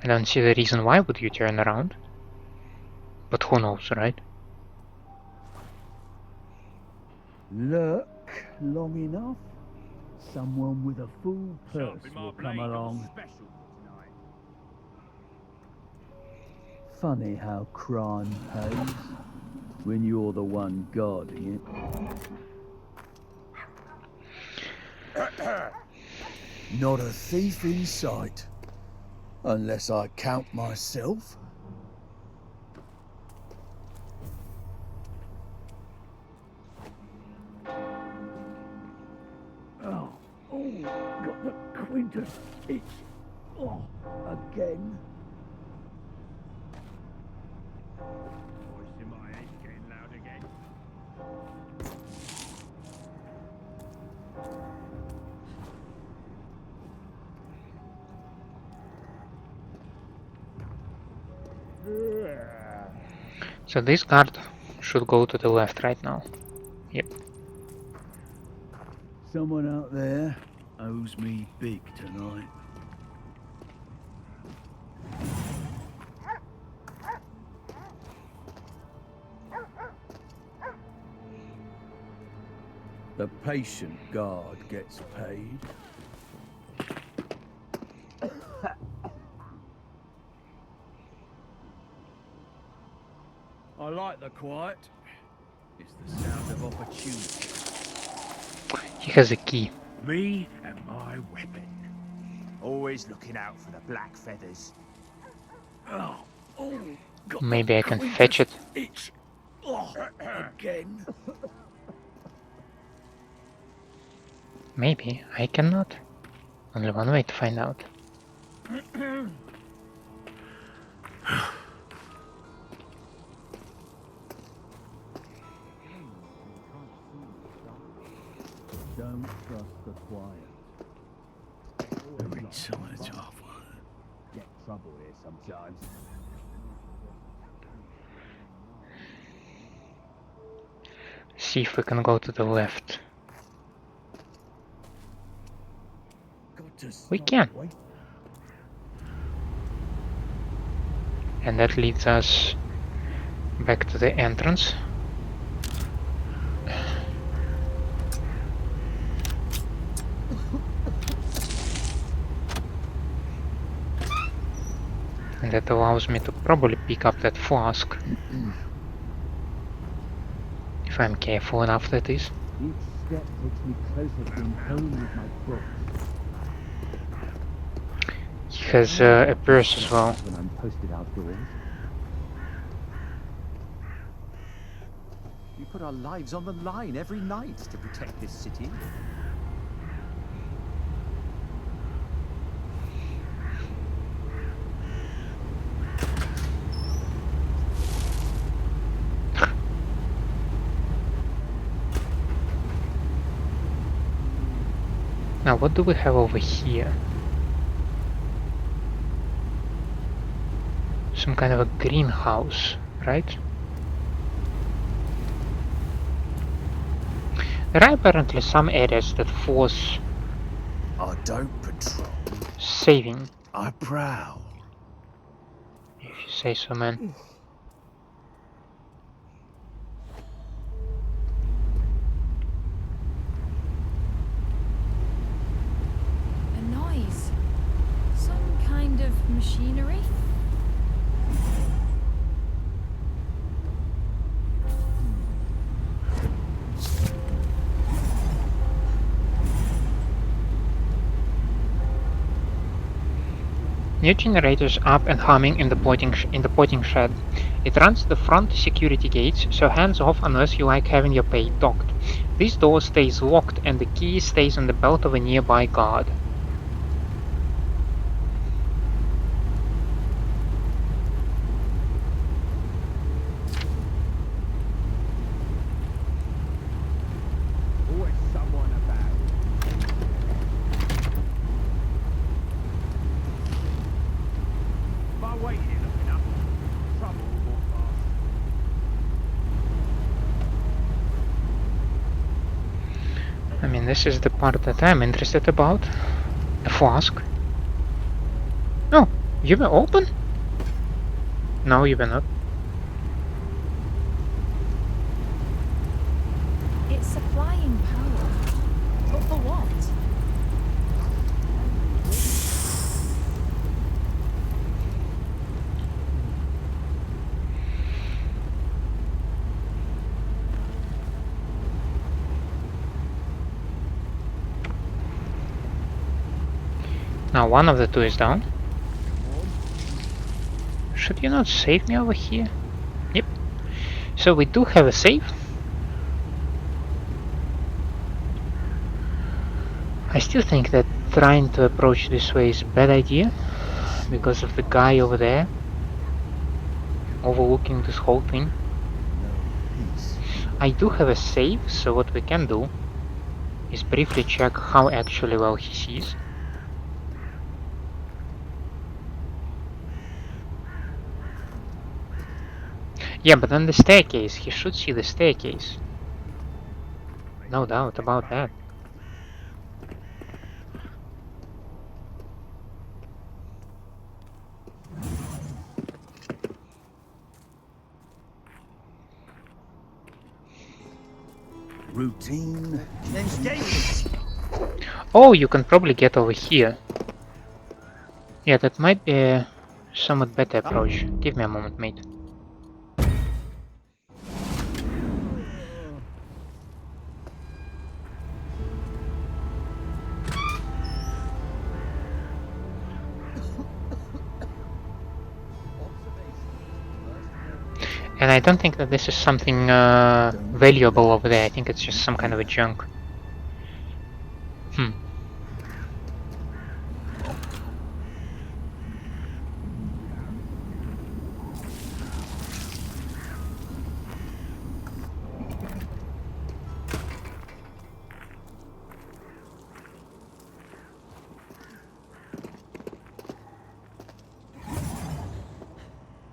S1: I don't see the reason why would you turn around. But who knows, right?
S7: Look long enough, someone with a full purse
S5: Sharpen my
S7: will
S5: blade,
S7: come
S5: got a
S7: along.
S5: special for tonight.
S7: Funny how crime pays when you're the one guarding it. Not a thief in sight, unless I count myself. Oh, got the Quintus itch. Oh, again.
S5: Voice in my head getting loud again.
S1: So this guard should go to the left right now. Yep.
S7: Someone out there owes me big tonight. The patient guard gets paid. I like the quiet. It's the sound of opportunity.
S1: He has a key.
S5: Me and my weapon. Always looking out for the black feathers.
S7: Oh, got
S1: Maybe
S7: the
S1: I can
S7: Quintus
S1: fetch it.
S7: itch. Again?
S1: Maybe I cannot. Only one way to find out.
S7: Don't trust the quiet. Every silence half one.
S8: Get trouble here sometimes.
S1: See if we can go to the left. We can. And that leads us back to the entrance. And that allows me to probably pick up that flask. If I'm careful enough, that is.
S4: Each step takes me closer to being home with my books.
S1: He has a purse as well.
S4: When I'm posted outdoors. We put our lives on the line every night to protect this city.
S1: Now, what do we have over here? Some kind of a greenhouse, right? There are apparently some areas that force
S7: I don't patrol.
S1: saving,
S7: I prowl.
S1: if you say so, man.
S2: A noise. Some kind of machinery.
S1: New generators up and humming in the pointing shed. It runs the front security gates, so hands off unless you like having your pay docked. This door stays locked and the key stays on the belt of a nearby guard.
S8: Always someone about. If I wait here long enough, trouble will walk past.
S1: I mean, this is the part that I'm interested about. The flask. Oh, you were open? No, you were not.
S2: It's supplying power. But for what?
S1: Now one of the two is down. Should you not save me over here? Yep. So we do have a save. I still think that trying to approach this way is a bad idea because of the guy over there overlooking this whole thing. I do have a save, so what we can do is briefly check how actually well he sees. Yeah, but on the staircase, he should see the staircase. No doubt about that.
S7: Routine.
S1: Oh, you can probably get over here. Yeah, that might be a somewhat better approach. Give me a moment, mate. And I don't think that this is something valuable over there. I think it's just some kind of a junk. Hmm.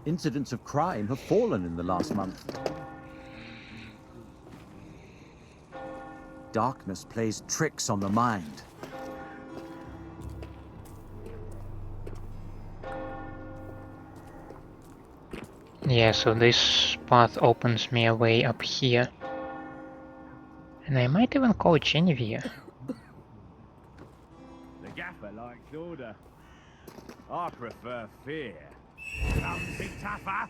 S4: Incidents of crime have fallen in the last month. Darkness plays tricks on the mind.
S1: Yeah, so this path opens me a way up here. And I might even call Jenivere.
S5: The gaffer likes order. I prefer fear. Something tougher.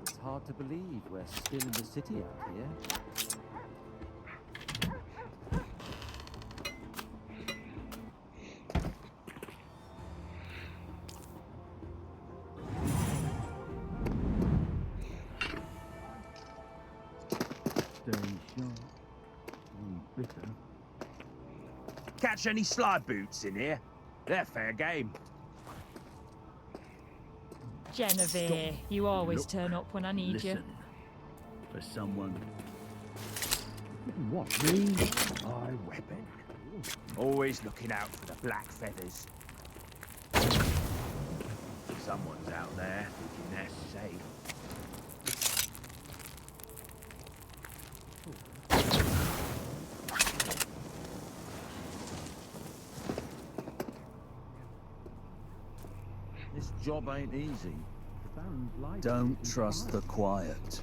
S4: It's hard to believe we're still in the city out here.
S7: Bitter.
S5: Catch any slide boots in here? They're fair game.
S2: Jenivere, you always
S7: Look,
S2: turn up when I need you.
S7: Listen. For someone. What? Me? My weapon.
S5: Always looking out for the black feathers. Someone's out there thinking they're safe.
S4: This job ain't easy.
S7: Don't trust the quiet.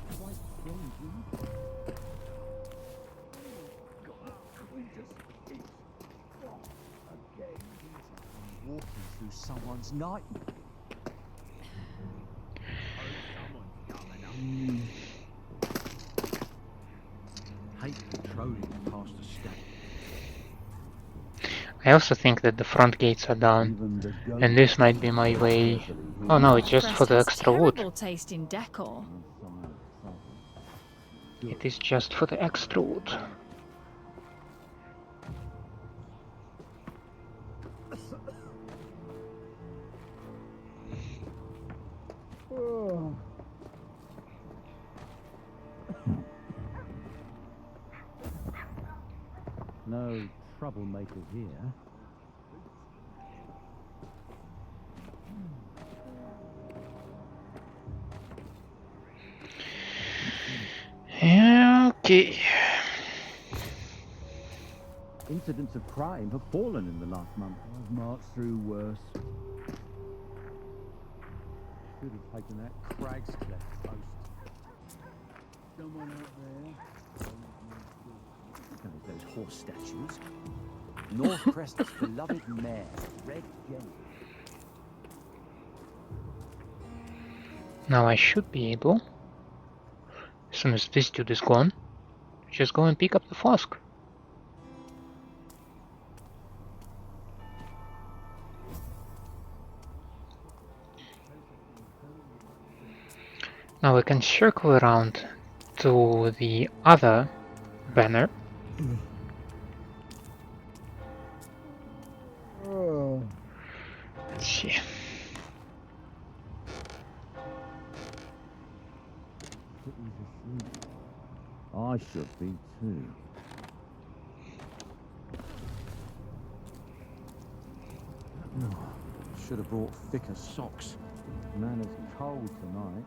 S4: Walking through someone's nightmare.
S7: Hate patrolling past the step.
S1: I also think that the front gates are down. And this might be my way. Oh no, it's just for the
S2: Northcrest has
S1: extra wood.
S2: terrible taste in decor.
S1: It is just for the extra wood.
S4: No troublemakers here.
S1: Okay.
S4: Incidents of crime have fallen in the last month.
S7: I've marched through worse.
S4: Should have taken that Crag's Cleft post.
S7: Someone out
S4: Those horse statues. Northcrest's beloved mare, Red Jenny.
S1: Now I should be able, as soon as this dude is gone, just go and pick up the flask. Now we can circle around to the other banner. Let's see.
S4: I should be too. Should have brought thicker socks. Man, it's cold tonight.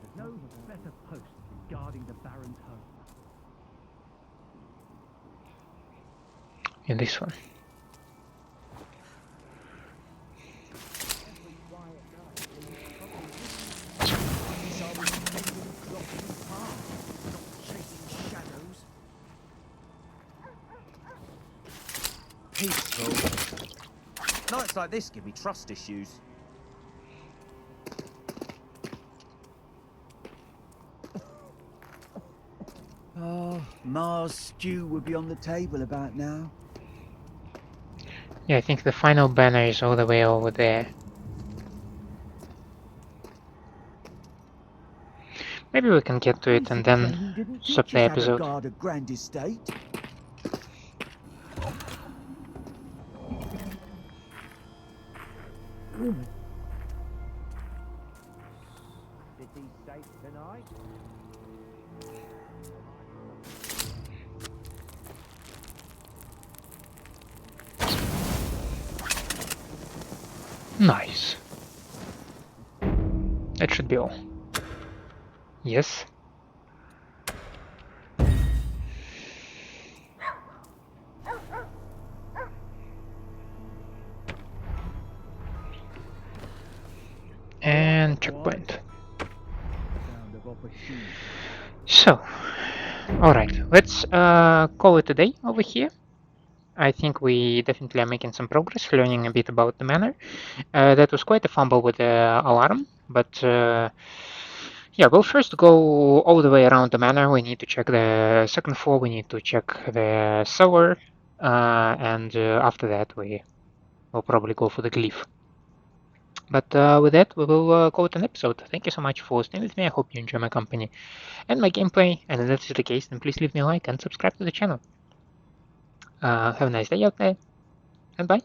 S5: There's no better post guarding the Baron's home.
S1: In this one.
S8: Peaceful. Nights like this give me trust issues.
S7: Oh, Mars stew would be on the table about now.
S1: Yeah, I think the final banner is all the way over there. Maybe we can get to it and
S7: Basic
S1: then
S7: training didn't
S1: stop
S7: teach
S1: the
S7: us how to
S1: episode.
S7: guard a grand estate.
S4: City safe tonight?
S1: Nice. That should be all. Yes. And checkpoint.
S7: Sound of opportunity.
S1: So, alright, let's call it a day over here. I think we definitely are making some progress, learning a bit about the manor. That was quite a fumble with the alarm, but yeah, we'll first go all the way around the manor. We need to check the second floor, we need to check the cellar, and after that we will probably go for the glyph. But with that, we will call it an episode. Thank you so much for staying with me. I hope you enjoy my company and my gameplay. And if that's the case, then please leave me a like and subscribe to the channel. Have a nice day out there, and bye.